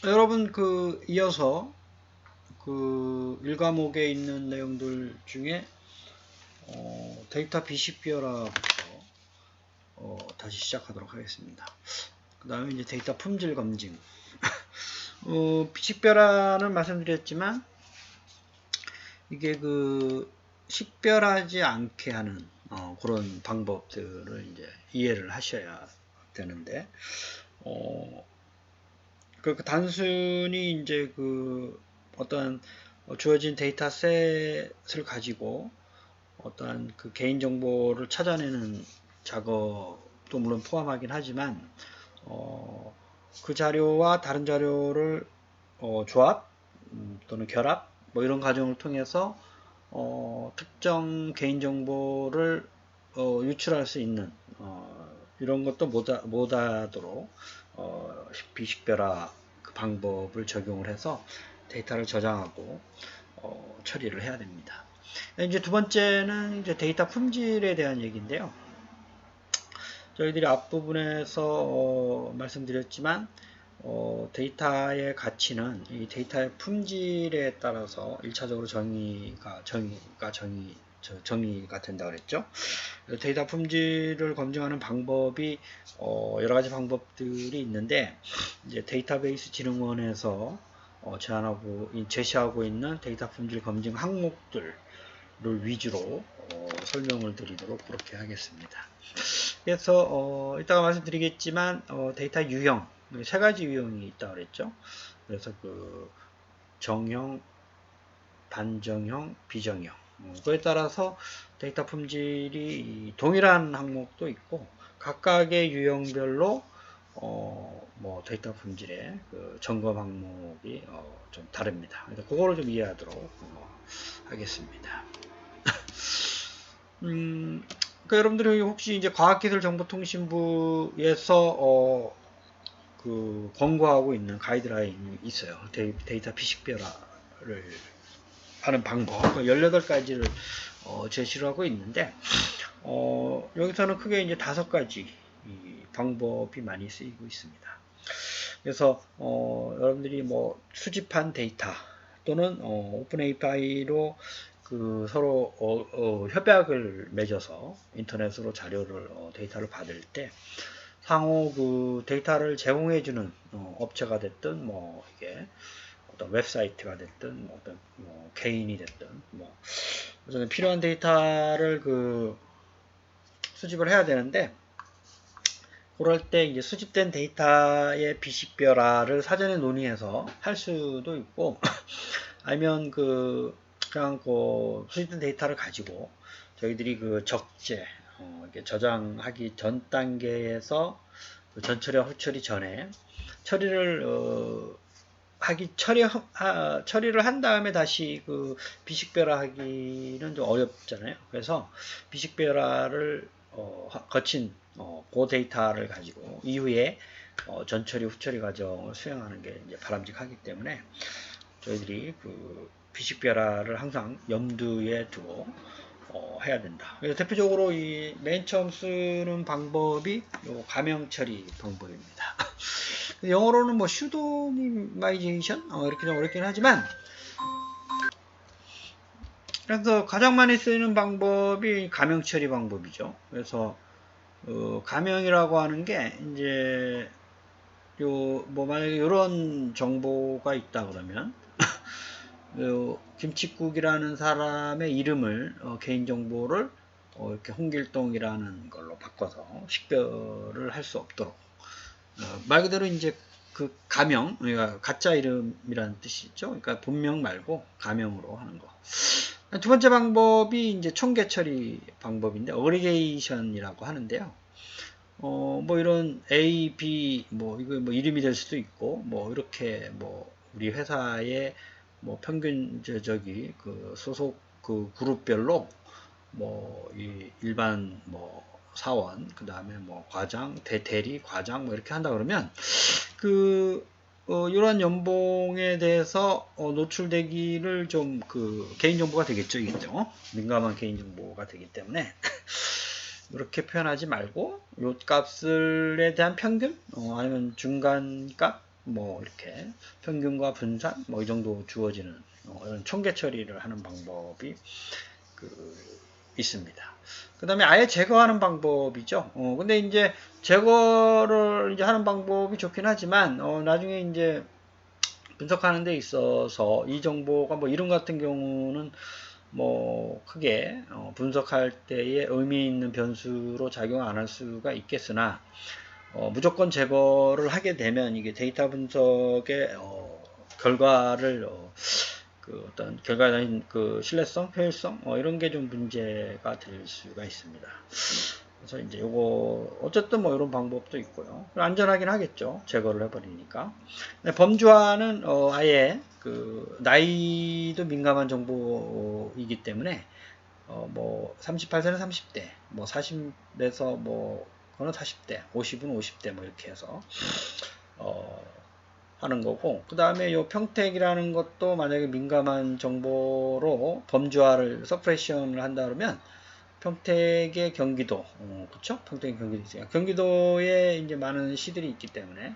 여러분 이어서 1과목에 있는 내용들 중에 데이터 비식별화부터 다시 시작하도록 하겠습니다. 그 다음에 이제 데이터 품질 검증. 비식별화는 말씀드렸지만 이게 식별하지 않게 하는 그런 방법들을 이제 이해를 하셔야 되는데 단순히 이제 어떤 주어진 데이터셋을 가지고 어떠한 개인정보를 찾아내는 작업도 물론 포함하긴 하지만 그 자료와 다른 자료를 조합 또는 결합 뭐 이런 과정을 통해서 특정 개인정보를 유출할 수 있는 이런 것도 못하도록 비식별화 방법을 적용을 해서 데이터를 저장하고 처리를 해야 됩니다. 이제 두 번째는 이제 데이터 품질에 대한 얘기인데요. 저희들이 앞부분에서 말씀드렸지만 데이터의 가치는 이 데이터의 품질에 따라서 1차적으로 정의가 된다고 그랬죠. 데이터 품질을 검증하는 방법이 여러 가지 방법들이 있는데 이제 데이터베이스 진흥원에서 제시하고 있는 데이터 품질 검증 항목들을 위주로 설명을 드리도록 그렇게 하겠습니다. 그래서 이따가 말씀드리겠지만 데이터 유형 세 가지 유형이 있다고 그랬죠. 그래서 정형, 반정형, 비정형 그에 따라서 데이터 품질이 동일한 항목도 있고 각각의 유형별로 뭐 데이터 품질의 점검 항목이 좀 다릅니다. 그래서 그거를 좀 이해하도록 하겠습니다. 여러분들이 혹시 이제 과학기술정보통신부에서 권고하고 있는 가이드라인이 있어요. 데이터 비식별화를 하는 방법 18가지를 제시를 하고 있는데 여기서는 크게 이제 5가지 방법이 많이 쓰이고 있습니다. 그래서 여러분들이 뭐 수집한 데이터 또는 오픈 API로 서로 협약을 맺어서 인터넷으로 자료를 데이터를 받을 때 상호 데이터를 제공해주는 업체가 됐든 뭐 이게 어떤 웹사이트가 됐든 어떤 개인이 됐든 어쨌든 필요한 데이터를 수집을 해야 되는데 그럴 때 이제 수집된 데이터의 비식별화를 사전에 논의해서 할 수도 있고 아니면 그냥 수집된 데이터를 가지고 저희들이 적재 이렇게 저장하기 전 단계에서 전처리와 후처리 전에 처리를 한 다음에 다시 비식별화하기는 좀 어렵잖아요. 그래서 비식별화를 거친 그 데이터를 가지고 이후에 전처리 후처리 과정을 수행하는 게 이제 바람직하기 때문에 저희들이 비식별화를 항상 염두에 두고 해야 된다. 그래서 대표적으로 이 맨 처음 쓰는 방법이 가명 처리 방법입니다. 영어로는 뭐 슈도미마이제이션 이렇게 좀 어렵긴 하지만 그래서 가장 많이 쓰이는 방법이 가명 처리 방법이죠. 그래서 가명이라고 하는 게 이제 만약에 이런 정보가 있다 그러면 김칫국이라는 사람의 이름을 개인정보를 이렇게 홍길동이라는 걸로 바꿔서 식별을 할 수 없도록 말 그대로 이제 가명, 그러니까 가짜 이름이라는 뜻이죠. 그러니까 본명 말고 가명으로 하는 거. 두 번째 방법이 이제 총계 처리 방법인데 어그리게이션이라고 하는데요. 뭐 이런 A, B 이거 이름이 될 수도 있고 이렇게 우리 회사의 평균적이 소속 그룹별로 이 일반 사원 그다음에 과장, 대리, 과장 이렇게 한다 그러면 이러한 연봉에 대해서 노출되기를 좀 개인정보가 되겠죠, 이겠죠. 민감한 개인정보가 되기 때문에 이렇게 표현하지 말고 요 값을에 대한 평균 아니면 중간값 뭐 이렇게 평균과 분산 뭐 이 정도 주어지는 이런 총계 처리를 하는 방법이 있습니다. 그 다음에 아예 제거하는 방법이죠. 근데 이제 제거를 이제 하는 방법이 좋긴 하지만 나중에 이제 분석하는 데 있어서 이 정보가 뭐 이름 같은 경우는 뭐 크게 분석할 때에 의미 있는 변수로 작용 안 할 수가 있겠으나 무조건 제거를 하게 되면 이게 데이터 분석의 결과를 어떤 결과적인 신뢰성, 효율성 이런 게 좀 문제가 될 수가 있습니다. 그래서 이제 요거 어쨌든 뭐 이런 방법도 있고요. 안전하긴 하겠죠. 제거를 해버리니까. 범주화는 아예 나이도 민감한 정보이기 때문에 뭐 38세는 30대, 뭐 40에서 뭐 그거는 40대, 50은 50대 뭐 이렇게 해서 하는 거고, 그 다음에 요 평택이라는 것도 만약에 민감한 정보로 범주화를 서프레션을 한다 그러면 평택의 경기도, 그쵸? 평택의 경기도 있어요. 경기도에 이제 많은 시들이 있기 때문에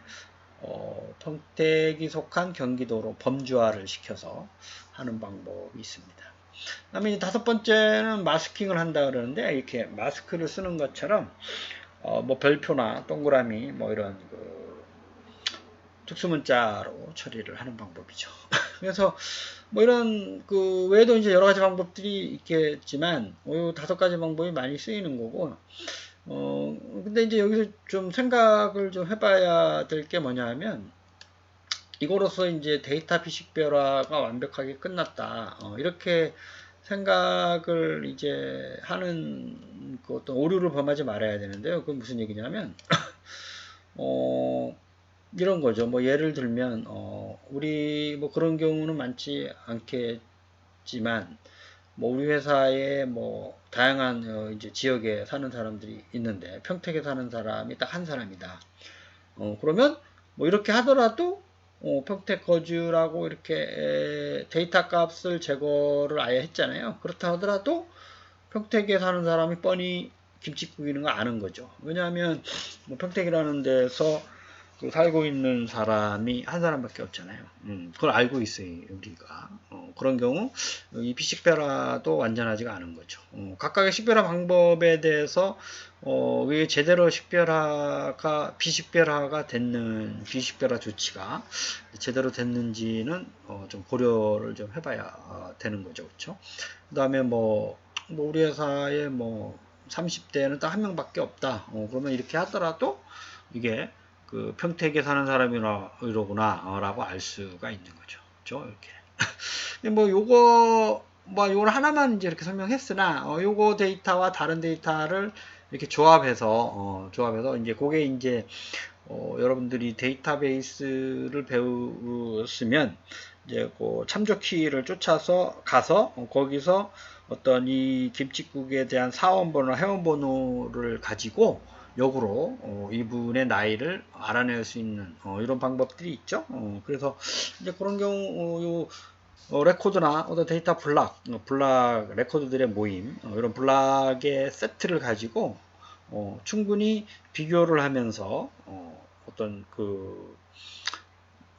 평택이 속한 경기도로 범주화를 시켜서 하는 방법이 있습니다. 그 다음에 이제 다섯 번째는 마스킹을 한다 그러는데, 이렇게 마스크를 쓰는 것처럼 뭐 별표나 동그라미 뭐 이런 특수문자로 처리를 하는 방법이죠. 그래서 뭐 이런 외에도 이제 여러 가지 방법들이 있겠지만 이 다섯 가지 방법이 많이 쓰이는 거고, 근데 이제 여기서 좀 생각을 좀 해봐야 될 게 뭐냐 하면, 이거로서 이제 데이터 비식별화가 완벽하게 끝났다. 이렇게 생각을 이제 하는 어떤 오류를 범하지 말아야 되는데요. 그건 무슨 얘기냐면, 이런 거죠. 뭐 예를 들면 우리 뭐 그런 경우는 많지 않겠지만, 뭐 우리 회사에 뭐 다양한 이제 지역에 사는 사람들이 있는데 평택에 사는 사람이 딱 한 사람이다. 그러면 뭐 이렇게 하더라도 평택 거주라고 이렇게 데이터 값을 제거를 아예 했잖아요. 그렇다 하더라도 평택에 사는 사람이 뻔히 김칫국이는 거 아는 거죠. 왜냐하면 뭐 평택이라는 데서 살고 있는 사람이 한 사람밖에 없잖아요. 그걸 알고 있어요, 우리가. 그런 경우 이 비식별화도 완전하지가 않은 거죠. 각각의 식별화 방법에 대해서 이게 제대로 비식별화가 됐는 비식별화 조치가 제대로 됐는지는 좀 고려를 좀 해봐야 되는 거죠, 그렇죠? 그다음에 뭐 우리 회사에 뭐 30대는 딱 한 명밖에 없다. 그러면 이렇게 하더라도 이게 평택에 사는 사람이로구나 라고 알 수가 있는 거죠. 그렇죠? 이렇게. 뭐 요걸 하나만 이제 이렇게 설명했으나 요거 데이터와 다른 데이터를 이렇게 조합해서 이제 그게 이제 여러분들이 데이터베이스를 배웠으면 이제 참조 키를 쫓아서 가서 거기서 어떤 이 김칫국에 대한 사원번호, 회원번호를 가지고 역으로 이분의 나이를 알아낼 수 있는 이런 방법들이 있죠. 그래서 이제 그런 경우 레코드나 어떤 데이터 블락 레코드들의 모임 이런 블락의 세트를 가지고 충분히 비교를 하면서 어떤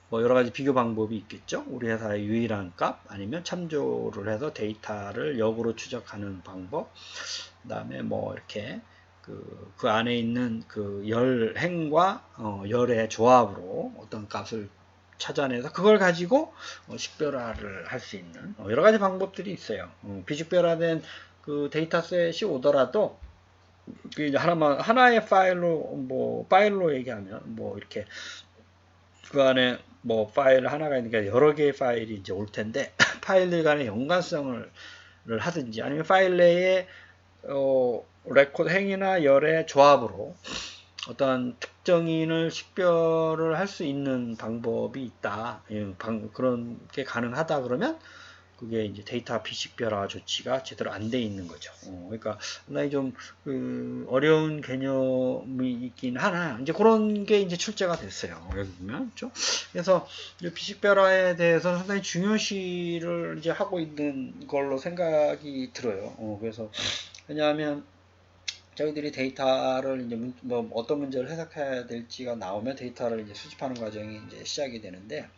뭐 여러 가지 비교 방법이 있겠죠. 우리 회사의 유일한 값 아니면 참조를 해서 데이터를 역으로 추적하는 방법. 그다음에 뭐 이렇게 그 안에 있는 열행과 열의 조합으로 어떤 값을 찾아내서 그걸 가지고 식별화를 할 수 있는 여러 가지 방법들이 있어요. 비식별화된 데이터셋이 오더라도 이제 하나의 파일로 얘기하면 뭐 이렇게 그 안에 뭐 파일 하나가 있으니까 여러 개의 파일이 이제 올 텐데 파일들 간의 연관성을 하든지 아니면 파일 내에 레코드 행이나 열의 조합으로 어떤 특정인을 식별을 할 수 있는 방법이 있다. 그런 게 가능하다 그러면 그게 이제 데이터 비식별화 조치가 제대로 안 돼 있는 거죠. 그러니까 상당히 좀 어려운 개념이 있긴 하나 이제 그런 게 이제 출제가 됐어요. 여기 보면 그렇죠? 그래서 비식별화에 대해서 상당히 중요시를 이제 하고 있는 걸로 생각이 들어요. 그래서 왜냐하면 저희들이 데이터를 이제 뭐 어떤 문제를 해석해야 될지가 나오면 데이터를 이제 수집하는 과정이 이제 시작이 되는데,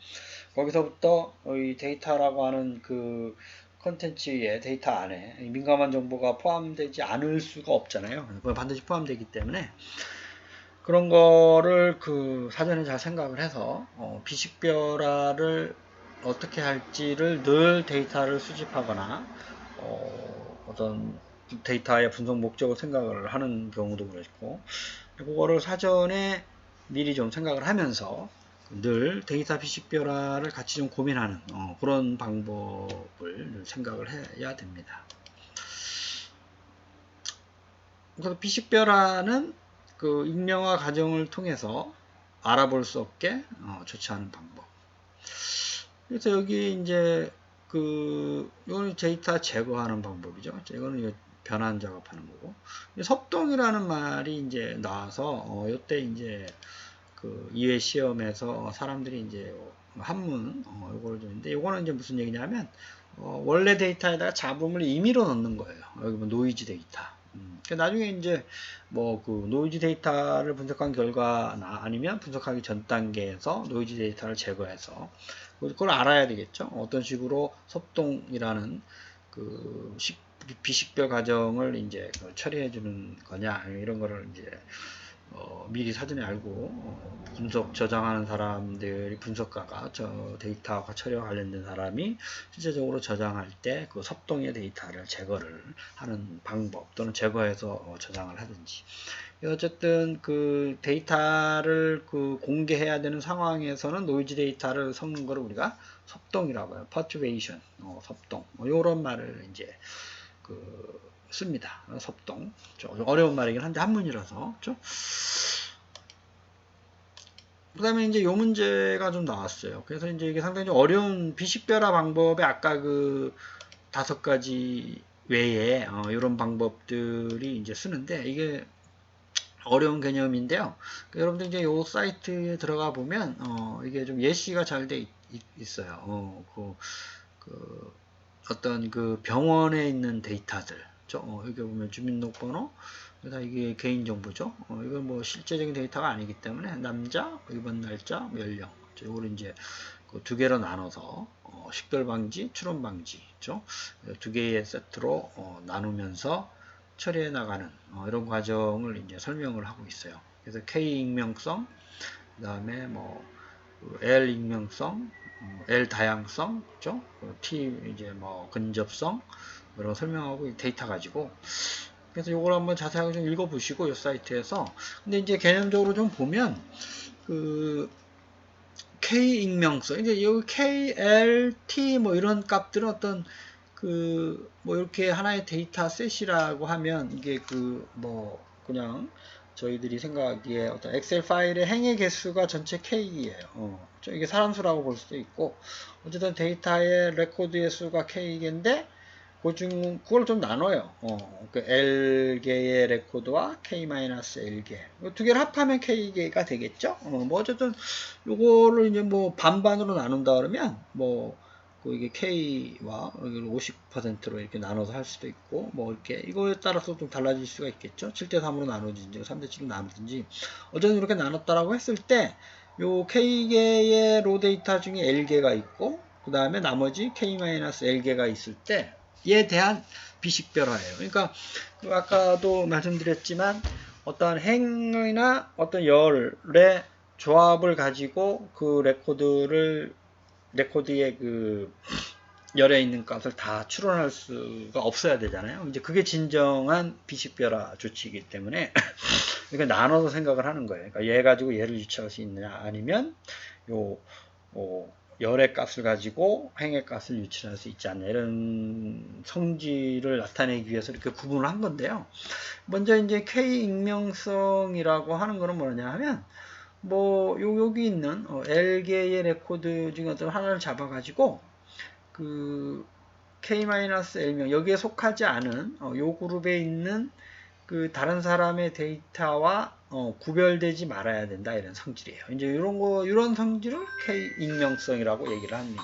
거기서부터 이 데이터라고 하는 그 컨텐츠의 데이터 안에 민감한 정보가 포함되지 않을 수가 없잖아요. 반드시 포함되기 때문에 그런 거를 그 사전에 잘 생각을 해서 비식별화를 어떻게 할지를 늘 데이터를 수집하거나 어떤 데이터의 분석 목적을 생각을 하는 경우도 그렇고, 그거를 사전에 미리 좀 생각을 하면서 늘 데이터 비식별화를 같이 좀 고민하는 그런 방법을 생각을 해야 됩니다. 그래서 비식별화는 그 익명화 과정을 통해서 알아볼 수 없게 조치하는 방법. 그래서 여기 이제 이거는 데이터 제거하는 방법이죠. 이거는 변환 작업하는 거고. 섭동이라는 말이 이제 나와서 이때 이제 그 이회 시험에서 사람들이 이제 한문 이거를 줬는데, 이거는 이제 무슨 얘기냐면 원래 데이터에다가 잡음을 임의로 넣는 거예요. 여기 뭐 노이즈 데이터. 나중에 이제 뭐 그 노이즈 데이터를 분석한 결과나 아니면 분석하기 전 단계에서 노이즈 데이터를 제거해서 그걸 알아야 되겠죠. 어떤 식으로 섭동이라는 그 비식별 과정을 이제 처리해 주는 거냐, 이런 거를 이제 미리 사전에 알고 분석 저장하는 사람들이, 분석가가 저 데이터와 처리와 관련된 사람이 실제적으로 저장할 때 그 섭동의 데이터를 제거를 하는 방법, 또는 제거해서 저장을 하든지. 어쨌든 그 데이터를 그 공개해야 되는 상황에서는 노이즈 데이터를 섞는 거를 우리가 섭동이라고 해요. perturbation, 섭동. 이런 말을 이제 그 씁니다. 섭동. 좀 어려운 말이긴 한데 한문이라서. 그 다음에 이제 요 문제가 좀 나왔어요. 그래서 이제 이게 상당히 좀 어려운 비식별화 방법에 아까 그 5가지 외에 이런 방법들이 이제 쓰는데, 이게 어려운 개념인데요. 여러분들 이제 요 사이트에 들어가 보면 이게 좀 예시가 잘 돼 있어요. 어떤 그 병원에 있는 데이터들, 여기 보면 주민등록번호, 그래서 이게 개인정보죠. 이건 뭐 실제적인 데이터가 아니기 때문에 남자, 입원 날짜, 연령, 이거를 이제 그 2개로 나눠서 식별방지, 출원방지, 두 개의 세트로 나누면서 처리해 나가는 이런 과정을 이제 설명을 하고 있어요. 그래서 K 익명성, 그 다음에 뭐 L 익명성, L 다양성, T 이제 뭐 근접성, 이런 거 설명하고 데이터 가지고. 그래서 이걸 한번 자세하게 좀 읽어보시고 이 사이트에서. 근데 이제 개념적으로 좀 보면 그 K 익명성, 이제 여기 K, L, T 뭐 이런 값들은 어떤 그 뭐 이렇게 하나의 데이터 셋이라고 하면 이게 그 뭐 그냥 저희들이 생각하기에 어떤 엑셀 파일의 행의 개수가 전체 K예요. 이게 사람수라고 볼 수도 있고, 어쨌든 데이터의 레코드의 수가 K인데 그걸 좀 나눠요. 그 L개의 레코드와 K-L개. 두 개를 합하면 K개가 되겠죠? 뭐 어쨌든 요거를 이제 뭐 반반으로 나눈다 그러면 이게 K와 50%로 이렇게 나눠서 할 수도 있고, 뭐 이렇게 이거에 따라서 좀 달라질 수가 있겠죠. 7대3으로 나누든지 3대7로 나누든지, 어쨌든 이렇게 나눴다라고 했을 때 요 K개의 로 데이터 중에 L개가 있고, 그 다음에 나머지 K-L개가 있을 때에 대한 비식별화예요. 그러니까 아까도 말씀드렸지만 어떠한 행이나 어떤 열의 조합을 가지고 그 레코드의 그 열에 있는 값을 다 추론할 수가 없어야 되잖아요. 이제 그게 진정한 비식별화 조치이기 때문에 그러니까 나눠서 생각을 하는 거예요. 그러니까 얘 가지고 얘를 유추할 수 있느냐, 아니면 열의 값을 가지고 행의 값을 유출할 수 있지 않냐, 이런 성질을 나타내기 위해서 이렇게 구분을 한 건데요. 먼저 이제 K 익명성이라고 하는 거는 뭐냐 하면, 여기 있는 L개의 레코드 중에 어떤 하나를 잡아가지고 그 K-L명, 여기에 속하지 않은 요 그룹에 있는 그 다른 사람의 데이터와 구별되지 말아야 된다, 이런 성질이에요. 이제 이런 성질을 K 익명성이라고 얘기를 합니다.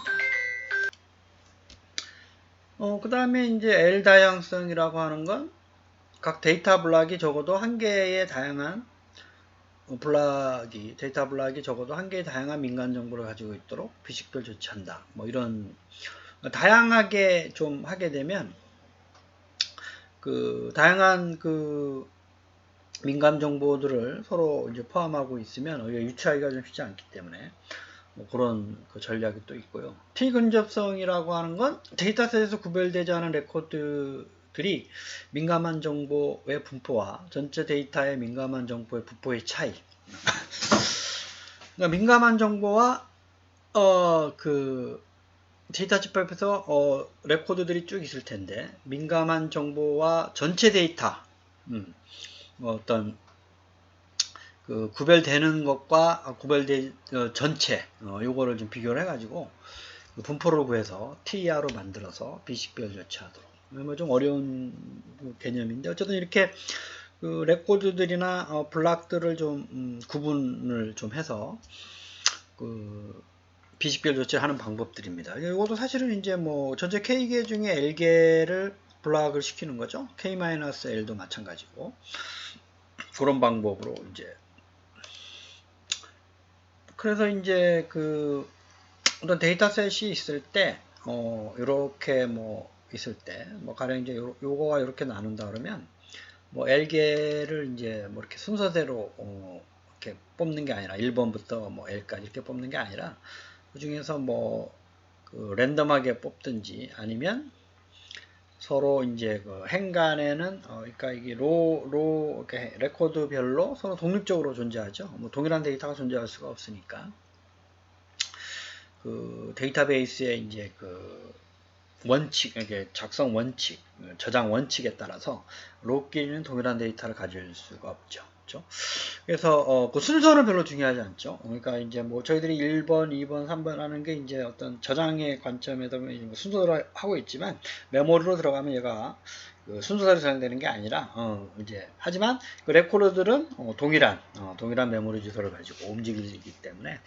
그 다음에 이제 L 다양성이라고 하는 건 각 데이터 블락이 적어도 한 개의 다양한 데이터 블락이 적어도 한 개의 다양한 민간 정보를 가지고 있도록 비식별 조치한다. 뭐 이런 다양하게 좀 하게 되면 그 다양한 그 민감 정보들을 서로 이제 포함하고 있으면 유추하기가 좀 쉽지 않기 때문에 뭐 그런 그 전략이 또 있고요. T근접성이라고 하는 건 데이터셋에서 구별되지 않은 레코드들이 민감한 정보의 분포와 전체 데이터의 민감한 정보의 분포의 차이. 그러니까 민감한 정보와 그 데이터 집합에서 레코드들이 쭉 있을 텐데 민감한 정보와 전체 데이터 뭐 어떤 그 구별되는 것과 전체 요거를 좀 비교를 해가지고 그 분포를 구해서 TER로 만들어서 비식별 조치하도록 뭐 좀 어려운 개념인데 어쨌든 이렇게 그 레코드들이나 블락들을 좀 구분을 좀 해서 그 비식별 조치를 하는 방법들입니다. 이것도 사실은 이제 뭐 전체 K개 중에 L개를 블락을 시키는 거죠. K-L도 마찬가지고 그런 방법으로 이제 그래서 이제 그 어떤 데이터셋이 있을 때 이렇게 뭐 있을 때 뭐 가령 이제 요거와 이렇게 나눈다 그러면 뭐 L개를 이제 뭐 이렇게 순서대로 이렇게 뽑는 게 아니라 1번부터 뭐 L까지 이렇게 뽑는 게 아니라 그 중에서 뭐 그 랜덤하게 뽑든지 아니면 서로 이제 그 행간에는 그러니까 이게 이렇게 레코드별로 서로 독립적으로 존재하죠. 뭐 동일한 데이터가 존재할 수가 없으니까 그 데이터베이스의 이제 그 원칙, 이게 작성 원칙, 저장 원칙에 따라서 로끼리는 동일한 데이터를 가질 수가 없죠. 그렇죠? 그래서 그 순서는 별로 중요하지 않죠. 그러니까 이제 뭐 저희들이 1번, 2번, 3번 하는 게 이제 어떤 저장의 관점에서 순서로 하고 있지만 메모리로 들어가면 얘가 그 순서대로 저장되는 게 아니라 이제 하지만 그 레코더들은 동일한 메모리 주소를 가지고 움직이기 때문에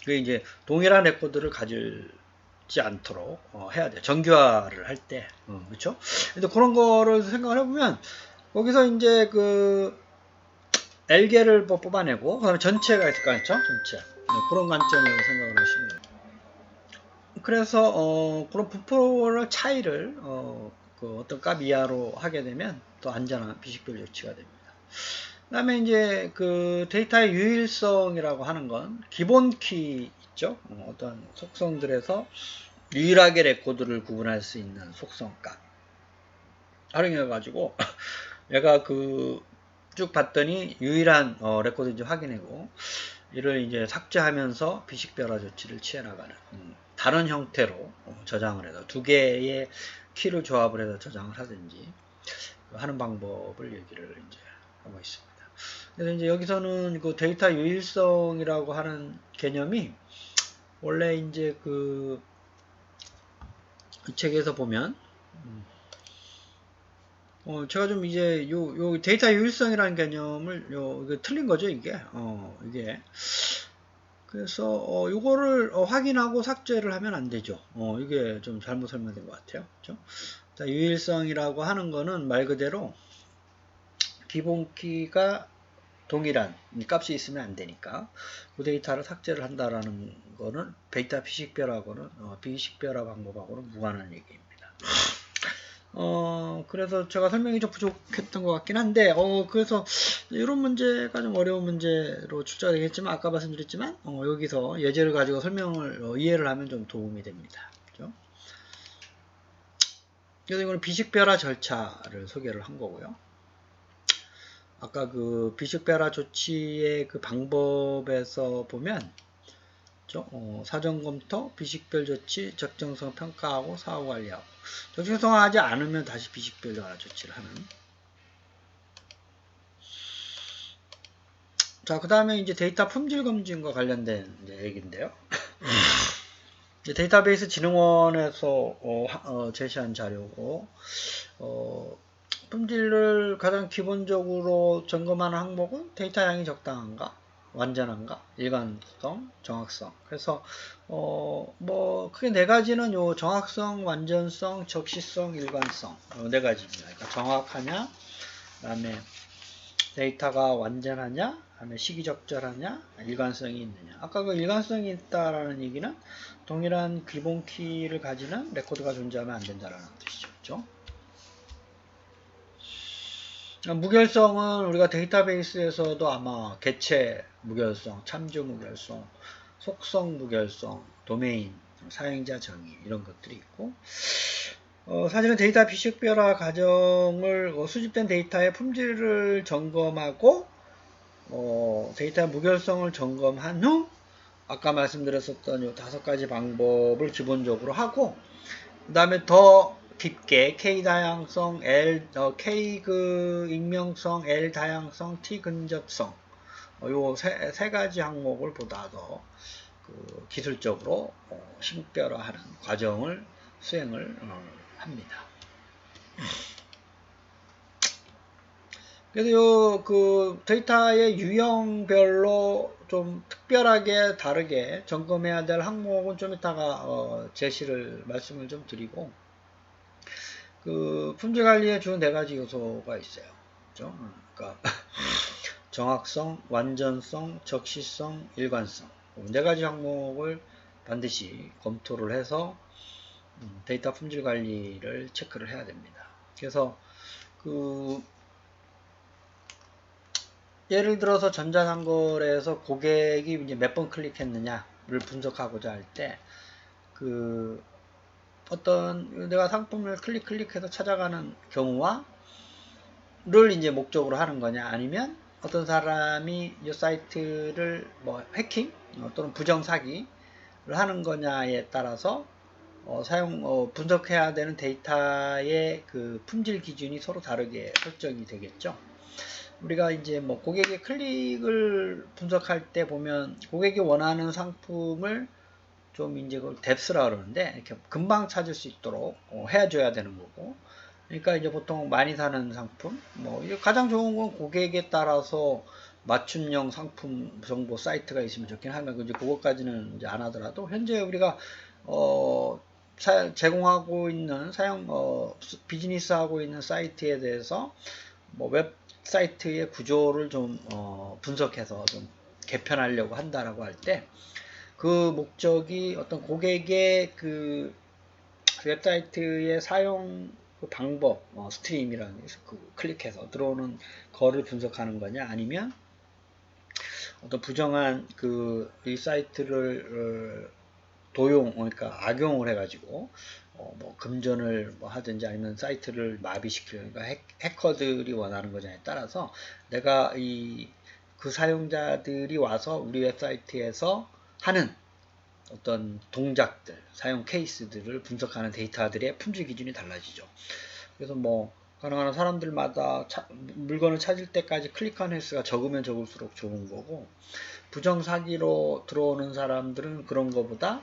그 이제 동일한 레코드를 가지지 않도록 해야 돼요. 정규화를 할 때, 그렇죠? 근데 그런 거를 생각을 해보면 거기서 이제 그 L개를 뽑아내고 그다음에 전체가 있을 거 아니죠? 전체. 그런 관점으로 생각을 하시면 돼요. 그래서 그런 분포를 차이를 그 어떤 값 이하로 하게 되면 또 안전한 비식별 조치가 됩니다. 그 다음에 이제 그 데이터의 유일성이라고 하는 건 기본 키 있죠? 어떤 속성들에서 유일하게 레코드를 구분할 수 있는 속성값 활용해 가지고 얘가 그 쭉 봤더니 유일한 레코드인지 확인하고 이를 이제 삭제하면서 비식별화 조치를 취해 나가는 다른 형태로 저장을 해서 두 개의 키를 조합을 해서 저장을 하든지 하는 방법을 얘기를 이제 하고 있습니다. 그래서 이제 여기서는 그 데이터 유일성이라고 하는 개념이 원래 이제 그 책에서 보면 제가 좀 이제 요 데이터 유일성이라는 개념을 이게 틀린 거죠, 이게. 이게. 그래서 요거를 확인하고 삭제를 하면 안 되죠. 이게 좀 잘못 설명된 것 같아요. 그렇죠? 자, 유일성이라고 하는 거는 말 그대로 기본 키가 동일한 값이 있으면 안 되니까 그 데이터를 삭제를 한다라는 거는 데이터 비식별하고는 비식별화 방법하고는 무관한 얘기입니다. 그래서 제가 설명이 좀 부족했던 것 같긴 한데, 그래서 이런 문제가 좀 어려운 문제로 출제가 되겠지만, 아까 말씀드렸지만, 여기서 예제를 가지고 설명을, 이해를 하면 좀 도움이 됩니다. 그죠? 그래서 이거는 비식별화 절차를 소개를 한 거고요. 아까 그 비식별화 조치의 그 방법에서 보면, 사전 검토, 비식별 조치, 적정성 평가하고 사후 관리하고 적정성하지 않으면 다시 비식별화 조치를 하는. 자, 그 다음에 이제 데이터 품질 검진과 관련된 이제 얘기인데요. 데이터베이스 진흥원에서 제시한 자료고, 품질을 가장 기본적으로 점검하는 항목은 데이터 양이 적당한가, 완전한가, 일관성, 정확성. 그래서 뭐 크게 네 가지는 요 정확성, 완전성, 적시성, 일관성 네 가지입니다. 그러니까 정확하냐, 그다음에 데이터가 완전하냐, 그다음에 시기적절하냐, 일관성이 있느냐. 아까 그 일관성이 있다라는 얘기는 동일한 기본 키를 가지는 레코드가 존재하면 안 된다라는 뜻이죠. 그렇죠? 무결성은 우리가 데이터베이스에서도 아마 개체 무결성, 참조 무결성, 속성 무결성, 도메인, 사용자 정의 이런 것들이 있고 사실은 데이터 비식별화 과정을 수집된 데이터의 품질을 점검하고 데이터 무결성을 점검한 후 아까 말씀드렸었던 이 5가지 방법을 기본적으로 하고 그 다음에 더 깊게 K 다양성, K 그 익명성, L 다양성, T 근접성 요 세 가지 항목을 보다 더 그 기술적으로 식별화하는 과정을 수행을 합니다. 그래서 요 그 데이터의 유형별로 좀 특별하게 다르게 점검해야 될 항목은 좀 이따가 말씀을 좀 드리고 그 품질 관리에 주 4가지 요소가 있어요. 그렇죠? 그러니까 정확성, 완전성, 적시성, 일관성 4가지 항목을 반드시 검토를 해서 데이터 품질 관리를 체크를 해야 됩니다. 그래서 그 예를 들어서 전자상거래에서 고객이 이제 몇 번 클릭했느냐를 분석하고자 할 때 그 어떤 내가 상품을 클릭해서 찾아가는 경우와 를 이제 목적으로 하는 거냐 아니면 어떤 사람이 이 사이트를 뭐 해킹 또는 부정 사기를 하는 거냐에 따라서 분석해야 되는 데이터의 그 품질 기준이 서로 다르게 설정이 되겠죠. 우리가 이제 뭐 고객의 클릭을 분석할 때 보면 고객이 원하는 상품을 좀 이제 그걸 뎁스라 그러는데 이렇게 금방 찾을 수 있도록 해줘야 되는 거고. 그러니까 이제 보통 많이 사는 상품, 뭐 가장 좋은 건 고객에 따라서 맞춤형 상품 정보 사이트가 있으면 좋긴 하면 이제 그것까지는 이제 안 하더라도 현재 우리가 제공하고 있는 비즈니스하고 있는 사이트에 대해서 뭐 웹사이트의 구조를 좀 분석해서 좀 개편하려고 한다라고 할 때 그 목적이 어떤 고객의 그 웹사이트의 사용 그 방법, 스트림이라는 그 클릭해서 들어오는 거를 분석하는 거냐 아니면 어떤 부정한 이 사이트를 그러니까 악용을 해가지고 뭐 금전을 뭐 하든지 아니면 사이트를 마비시키는 그러니까 해커들이 원하는 거냐에 따라서 내가 그 사용자들이 와서 우리 웹사이트에서 하는 어떤 동작들, 사용 케이스들을 분석하는 데이터들의 품질 기준이 달라지죠. 그래서 뭐 가능한 사람들마다 물건을 찾을 때까지 클릭한 횟수가 적으면 적을수록 좋은 거고 부정 사기로 들어오는 사람들은 그런 거보다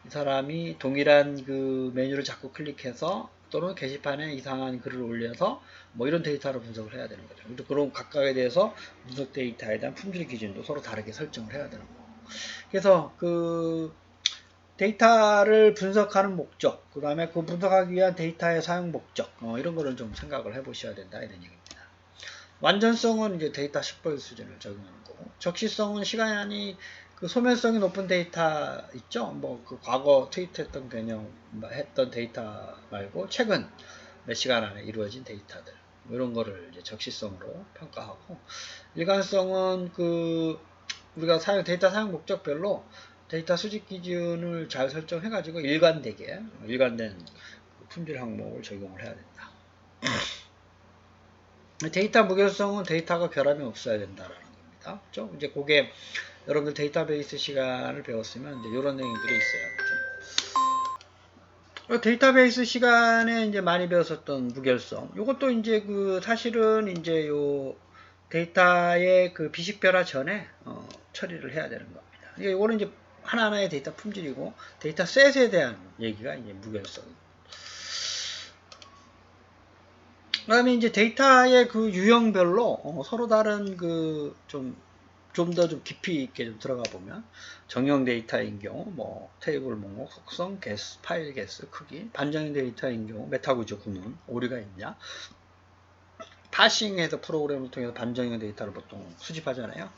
이 사람이 동일한 그 메뉴를 자꾸 클릭해서 또는 게시판에 이상한 글을 올려서 뭐 이런 데이터를 분석을 해야 되는 거죠. 그런 각각에 대해서 분석 데이터에 대한 품질 기준도 서로 다르게 설정을 해야 되는 거고. 그래서 그 데이터를 분석하는 목적, 그 다음에 그 분석하기 위한 데이터의 사용 목적, 이런 거를 좀 생각을 해 보셔야 된다, 이런 얘기입니다. 완전성은 이제 데이터 식별 수준을 적용하는 거고, 적시성은 시간이 그 소멸성이 높은 데이터 있죠? 뭐 그 과거 트윗했던 했던 데이터 말고 최근 몇 시간 안에 이루어진 데이터들, 뭐 이런 거를 이제 적시성으로 평가하고, 일관성은 그 우리가 데이터 사용 목적별로 데이터 수집 기준을 잘 설정해 가지고 일관된 품질 항목을 적용을 해야 된다. 데이터 무결성은 데이터가 결함이 없어야 된다라는 겁니다. 그렇죠? 이제 그게 여러분들 데이터베이스 시간을 배웠으면 이제 이런 내용들이 있어요. 그렇죠? 데이터베이스 시간에 이제 많이 배웠었던 무결성. 이것도 이제 그 사실은 이제 요 데이터의 그 비식별화 전에 처리를 해야 되는 겁니다. 이거는 이제 하나하나의 데이터 품질이고 데이터 셋에 대한 얘기가 이제 무결성입니다. 그 다음에 이제 데이터의 그 유형별로 서로 다른 그 좀 더 좀 깊이 있게 좀 들어가 보면 정형 데이터인 경우 뭐 테이블 목록, 속성, 개수, 파일 개수, 크기, 반정형 데이터인 경우 메타 구조 구문, 오류가 있냐, 파싱해서 프로그램을 통해서 반정형 데이터를 보통 수집하잖아요.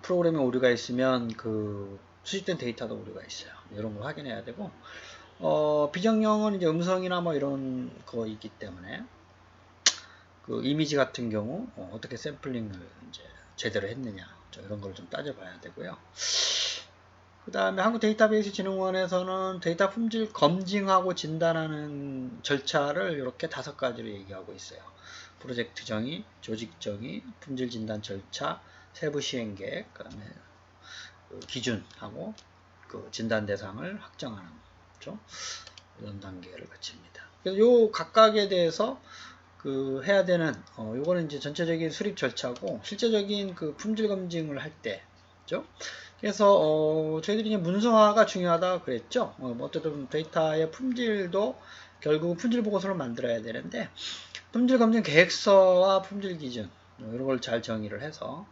프로그램에 오류가 있으면 그 수집된 데이터도 오류가 있어요. 이런 걸 확인해야 되고, 비정형은 이제 음성이나 뭐 이런 거이기 때문에 그 이미지 같은 경우 어떻게 샘플링을 이제 제대로 했느냐 이런 걸 좀 따져봐야 되고요. 그 다음에 한국데이터베이스진흥원에서는 데이터 품질 검증하고 진단하는 절차를 이렇게 5가지로 얘기하고 있어요. 프로젝트 정의, 조직 정의, 품질 진단 절차, 세부 시행 계획, 그 다음에 그 기준하고 그 진단 대상을 확정하는 거죠. 이런 단계를 거칩니다. 그래서 요 각각에 대해서 그 해야 되는 요거는 이제 전체적인 수립 절차고 실제적인 그 품질 검증을 할 때죠. 그래서 저희들이 이제 문서화가 중요하다 그랬죠. 뭐 어쨌든 데이터의 품질도 결국 품질 보고서를 만들어야 되는데 품질 검증 계획서와 품질 기준 이런 걸 잘 정의를 해서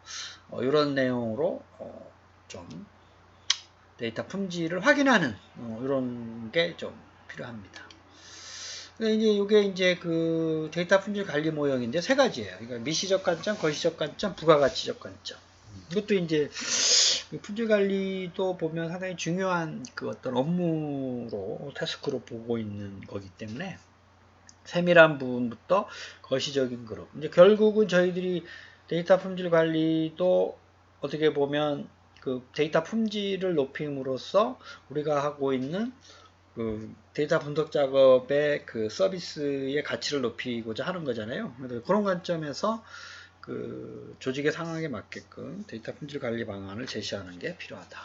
이런 내용으로 좀 데이터 품질을 확인하는 이런 게 좀 필요합니다. 이제 이게 이제 그 데이터 품질 관리 모형인데 3가지예요. 그러니까 미시적 관점, 거시적 관점, 부가가치적 관점. 이것도 이제 품질 관리도 보면 상당히 중요한 그 어떤 업무로 태스크로 보고 있는 거기 때문에 세밀한 부분부터 거시적인 그룹. 이제 결국은 저희들이 데이터 품질 관리도 어떻게 보면 그 데이터 품질을 높임으로써 우리가 하고 있는 그 데이터 분석 작업의 그 서비스의 가치를 높이고자 하는 거잖아요. 그래서 그런 관점에서 그 조직의 상황에 맞게끔 데이터 품질 관리 방안을 제시하는 게 필요하다.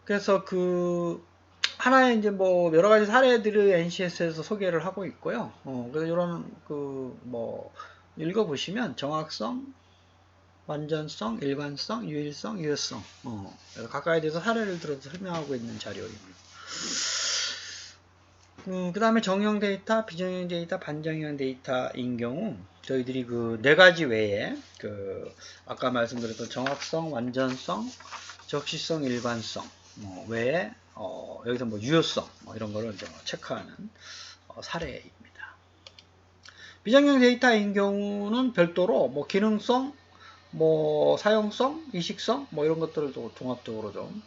그래서 그 하나의 이제 뭐 여러 가지 사례들을 NCS에서 소개를 하고 있고요. 그래서 이런 그 뭐 읽어보시면 정확성, 완전성, 일관성, 유일성, 유효성 각각에 대해서 사례를 들어서 설명하고 있는 자료입니다. 그 다음에 정형 데이터, 비정형 데이터, 반정형 데이터인 경우 저희들이 그 4가지 외에 그 아까 말씀드렸던 정확성, 완전성, 적시성, 일관성 외에 여기서 뭐 유효성 이런 거를 좀 체크하는 사례입니다. 비정형 데이터인 경우는 별도로 뭐 기능성, 뭐 사용성, 이식성 뭐 이런 것들을 또 종합적으로 좀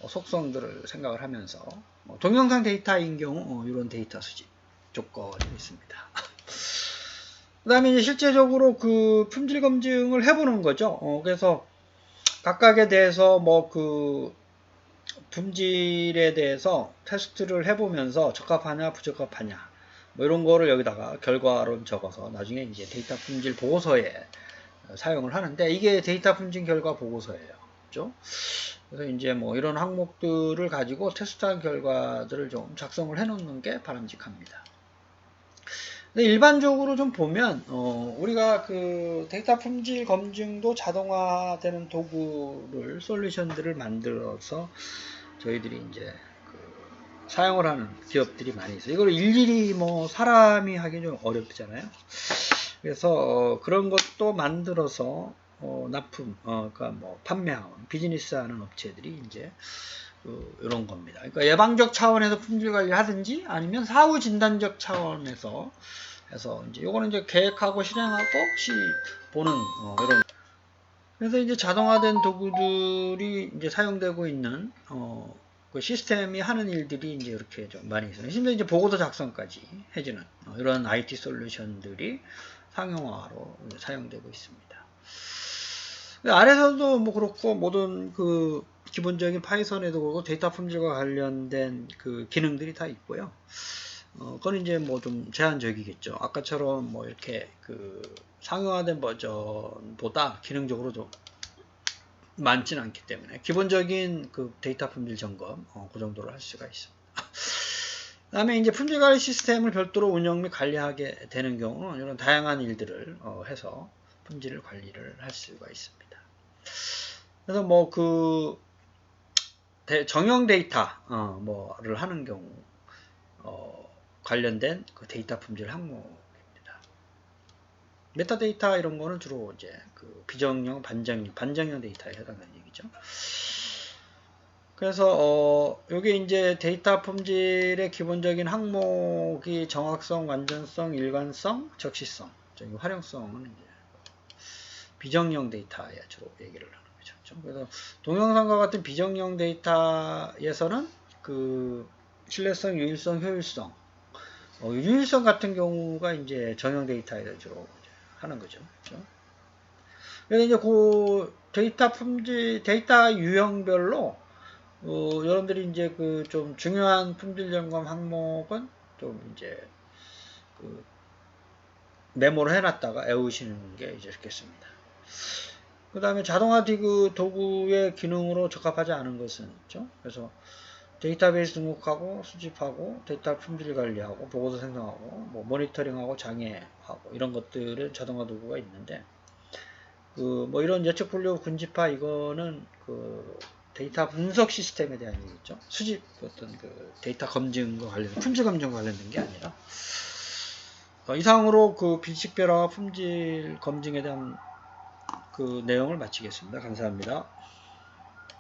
속성들을 생각을 하면서 동영상 데이터인 경우 이런 데이터 수집 조건이 있습니다. 그 다음에 이제 실제적으로 그 품질 검증을 해보는 거죠. 그래서 각각에 대해서 뭐 그 품질에 대해서 테스트를 해보면서 적합하냐 부적합하냐 뭐 이런 거를 여기다가 결과로 적어서 나중에 이제 데이터 품질 보고서에 사용을 하는데 이게 데이터 품질 결과 보고서예요. 그렇죠? 그래서 이제 뭐 이런 항목들을 가지고 테스트한 결과들을 좀 작성을 해 놓는 게 바람직합니다. 근데 일반적으로 좀 보면 우리가 그 데이터 품질 검증도 자동화되는 도구를 솔루션들을 만들어서 저희들이 이제 그 사용을 하는 기업들이 많이 있어요. 이걸 일일이 뭐 사람이 하기 좀 어렵잖아요. 그래서 그런 것도 만들어서 납품, 그러니까 뭐 판매하는 비즈니스하는 업체들이 이제 이런 겁니다. 그러니까 예방적 차원에서 품질 관리를 하든지 아니면 사후 진단적 차원에서 해서 이제 요거는 이제 계획하고 실행하고 보는 이런. 그래서 이제 자동화된 도구들이 이제 사용되고 있는 그 시스템이 하는 일들이 이제 이렇게 좀 많이 있어요. 심지어 이제 보고서 작성까지 해주는 이런 IT 솔루션들이 상용화로 사용되고 있습니다. 아래서도 뭐 그렇고 모든 그 기본적인 파이썬에도 그렇고 데이터 품질과 관련된 그 기능들이 다 있고요. 그건 이제 뭐 좀 제한적이겠죠. 아까처럼 뭐 이렇게 그 상용화된 버전보다 기능적으로 좀 많지는 않기 때문에 기본적인 그 데이터 품질 점검 그 정도로 할 수가 있습니다. 그 다음에 이제 품질 관리 시스템을 별도로 운영 및 관리하게 되는 경우는 이런 다양한 일들을 해서 품질을 관리를 할 수가 있습니다. 그래서 뭐 그 정형 데이터 뭐를 하는 경우 관련된 그 데이터 품질 항목입니다. 메타데이터 이런 거는 주로 이제 그 비정형, 반정형 데이터에 해당하는 얘기죠. 그래서 여기 이제 데이터 품질의 기본적인 항목이 정확성, 완전성, 일관성, 적시성, 활용성은 이제 비정형 데이터에 주로 얘기를 하는 거죠. 그래서 동영상과 같은 비정형 데이터에서는 그 신뢰성, 유일성, 효율성, 유일성 같은 경우가 이제 정형 데이터에 주로 하는 거죠. 그렇죠? 그래서 이제 그 데이터 품질, 데이터 유형별로 여러분들이 이제 그 좀 중요한 품질 점검 항목은 좀 이제 그 메모를 해놨다가 외우시는 게 이제 좋겠습니다. 그 다음에 자동화 디그 도구의 기능으로 적합하지 않은 것은 있죠. 그래서 데이터베이스 등록하고 수집하고 데이터 품질 관리하고 보고서 생성하고 뭐 모니터링하고 장애하고 이런 것들은 자동화 도구가 있는데 그 뭐 이런 예측 분류 군집화 이거는 그 데이터 분석 시스템에 대한 얘기죠. 수집 어떤 그 데이터 검증과 관련된 품질 검증과 관련된 게 아니라 이상으로 그 빌식별화와 품질 검증에 대한 그 내용을 마치겠습니다. 감사합니다.